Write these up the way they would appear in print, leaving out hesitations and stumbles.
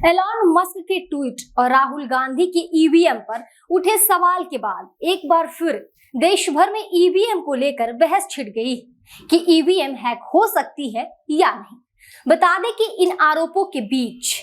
Elon Musk के tweet और राहुल गांधी के ईवीएम पर उठे सवाल के बाद एक बार फिर देश भर में ईवीएम को लेकर बहस छिड़ गई कि ईवीएम हैक हो सकती है या नहीं। बता दें कि इन आरोपों के बीच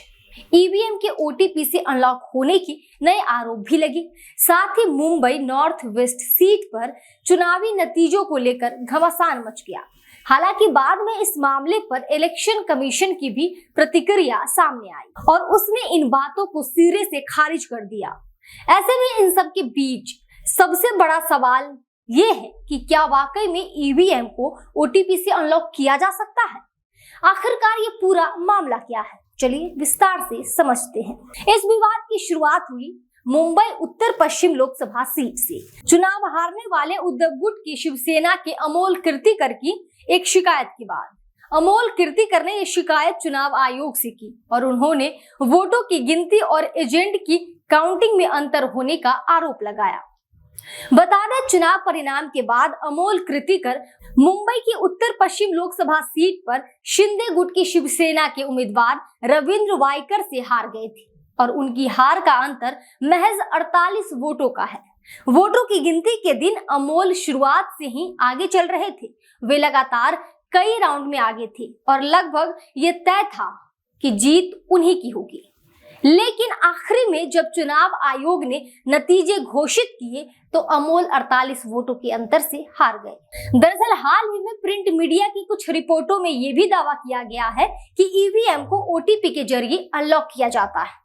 ईवीएम के ओटीपी से अनलॉक होने के नए आरोप भी लगे। साथ ही मुंबई नॉर्थ वेस्ट सीट पर चुनावी नतीजों को लेकर घमासान मच गया। हालांकि बाद में इस मामले पर इलेक्शन कमीशन की भी प्रतिक्रिया सामने आई और उसने इन बातों को सिरे से खारिज कर दिया। ऐसे में इन सब के बीच सबसे बड़ा सवाल ये है कि क्या वाकई में ईवीएम को ओटीपी से अनलॉक किया जा सकता है? आखिरकार ये पूरा मामला क्या है, चलिए विस्तार से समझते हैं। इस विवाद की शुरुआत हुई मुंबई उत्तर पश्चिम लोकसभा सीट से। चुनाव हारने वाले उद्धव गुट की शिवसेना के अमोल कीर्तिकर की एक शिकायत के बाद अमोल कीर्तिकर ने यह शिकायत चुनाव आयोग से की और उन्होंने वोटों की गिनती और एजेंट की काउंटिंग में अंतर होने का आरोप लगाया। बता दें, चुनाव परिणाम के बाद अमोल कीर्तिकर मुंबई की उत्तर पश्चिम लोकसभा सीट पर शिंदे गुट की शिवसेना के उम्मीदवार रविंद्र वायकर से हार गए थे और उनकी हार का अंतर महज 48 वोटों का है। वोटों की गिनती के दिन अमोल शुरुआत से ही आगे चल रहे थे। वे लगातार कई राउंड में आगे थे और लगभग ये तय था कि जीत उन्हीं की होगी। लेकिन आखिरी में जब चुनाव आयोग ने नतीजे घोषित किए तो अमोल 48 वोटों के अंतर से हार गए। दरअसल हाल ही में प्रिंट मीडिया की कुछ रिपोर्टों में यह भी दावा किया गया है कि ईवीएम को ओटीपी के जरिए अनलॉक किया जाता है।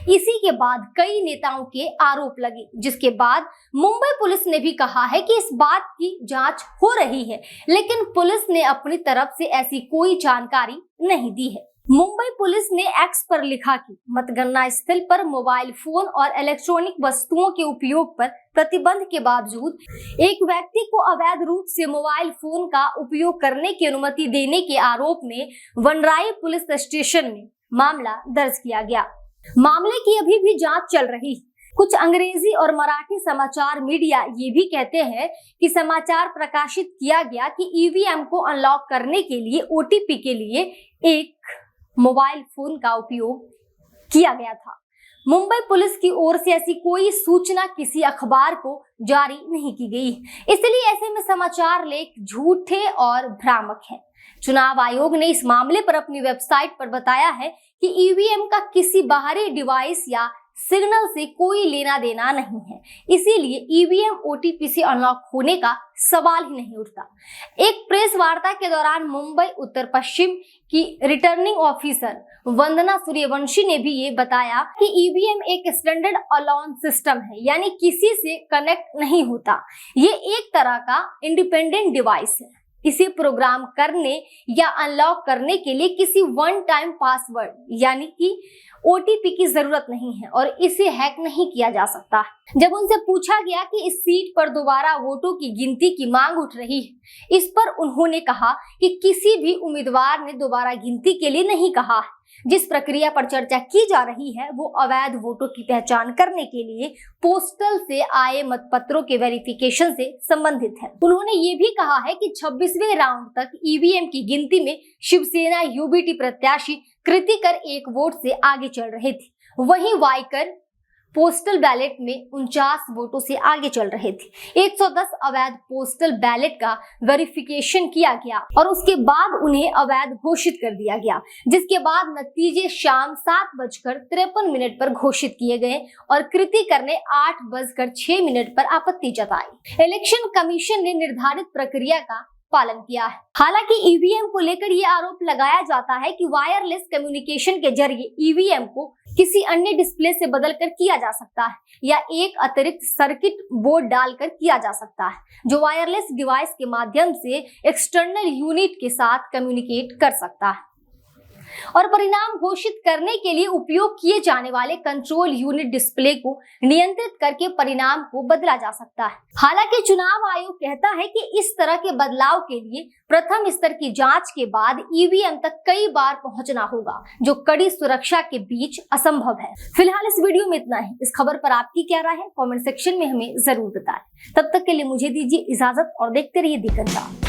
इसी के बाद कई नेताओं के आरोप लगे, जिसके बाद मुंबई पुलिस ने भी कहा है कि इस बात की जांच हो रही है, लेकिन पुलिस ने अपनी तरफ से ऐसी कोई जानकारी नहीं दी है। मुंबई पुलिस ने एक्स पर लिखा कि मतगणना स्थल पर मोबाइल फोन और इलेक्ट्रॉनिक वस्तुओं के उपयोग पर प्रतिबंध के बावजूद एक व्यक्ति को अवैध रूप से मोबाइल फोन का उपयोग करने की अनुमति देने के आरोप में वनराई पुलिस स्टेशन में मामला दर्ज किया गया। मामले की अभी भी जांच चल रही है। कुछ अंग्रेजी और मराठी समाचार मीडिया ये भी कहते हैं कि समाचार प्रकाशित किया गया कि ईवीएम को अनलॉक करने के लिए ओटीपी के लिए एक मोबाइल फोन का उपयोग किया गया था। मुंबई पुलिस की ओर से ऐसी कोई सूचना किसी अखबार को जारी नहीं की गई, इसलिए ऐसे में समाचार लेख झूठे और भ्रामक हैं। चुनाव आयोग ने इस मामले पर अपनी वेबसाइट पर बताया है कि ईवीएम का किसी बाहरी डिवाइस या सिग्नल से कोई लेना देना नहीं है, इसीलिए ईवीएम ओटीपी से अनलॉक होने का सवाल ही नहीं उठता। एक प्रेस वार्ता के दौरान मुंबई उत्तर पश्चिम की रिटर्निंग ऑफिसर वंदना सूर्यवंशी ने भी ये बताया कि ईवीएम एक स्टैंडर्ड अलोन सिस्टम है, यानी किसी से कनेक्ट नहीं होता। ये एक तरह का इंडिपेंडेंट डिवाइस है। इसे प्रोग्राम करने या अनलॉक करने के लिए किसी वन टाइम पासवर्ड यानी कि ओटीपी की जरूरत नहीं है और इसे हैक नहीं किया जा सकता। जब उनसे पूछा गया कि इस सीट पर दोबारा वोटों की गिनती की मांग उठ रही है, इस पर उन्होंने कहा कि किसी भी उम्मीदवार ने दोबारा गिनती के लिए नहीं कहा है। जिस प्रक्रिया पर चर्चा की जा रही है वो अवैध वोटों की पहचान करने के लिए पोस्टल से आए मतपत्रों के वेरिफिकेशन से संबंधित है। उन्होंने ये भी कहा है कि 26वें राउंड तक ईवीएम की गिनती में शिवसेना यूबीटी प्रत्याशी कीर्तिकर एक वोट से आगे चल रहे थे, वहीं वायकर पोस्टल बैलेट में 49 वोटों से आगे चल रहे थे। 110 अवैध पोस्टल बैलेट का वेरिफिकेशन किया गया और उसके बाद उन्हें अवैध घोषित कर दिया गया, जिसके बाद नतीजे शाम 7:53 पर घोषित किए गए और कीर्तिकर ने 8:06 पर आपत्ति जताई। इलेक्शन कमीशन ने निर्धारित प्रक्रिया का पालन किया है। हालांकि ईवीएम को लेकर ये आरोप लगाया जाता है कि वायरलेस कम्युनिकेशन के जरिए ईवीएम को किसी अन्य डिस्प्ले से बदलकर किया जा सकता है या एक अतिरिक्त सर्किट बोर्ड डालकर किया जा सकता है, जो वायरलेस डिवाइस के माध्यम से एक्सटर्नल यूनिट के साथ कम्युनिकेट कर सकता है और परिणाम घोषित करने के लिए उपयोग किए जाने वाले कंट्रोल यूनिट डिस्प्ले को नियंत्रित करके परिणाम को बदला जा सकता है। हालांकि चुनाव आयोग कहता है कि इस तरह के बदलाव के लिए प्रथम स्तर की जांच के बाद ईवीएम तक कई बार पहुंचना होगा, जो कड़ी सुरक्षा के बीच असंभव है। फिलहाल इस वीडियो में इतना ही। इस खबर पर आपकी क्या राय है, कमेंट सेक्शन में हमें जरूर बताएं। तब तक के लिए मुझे दीजिए इजाजत और देखते रहिए दिगंता।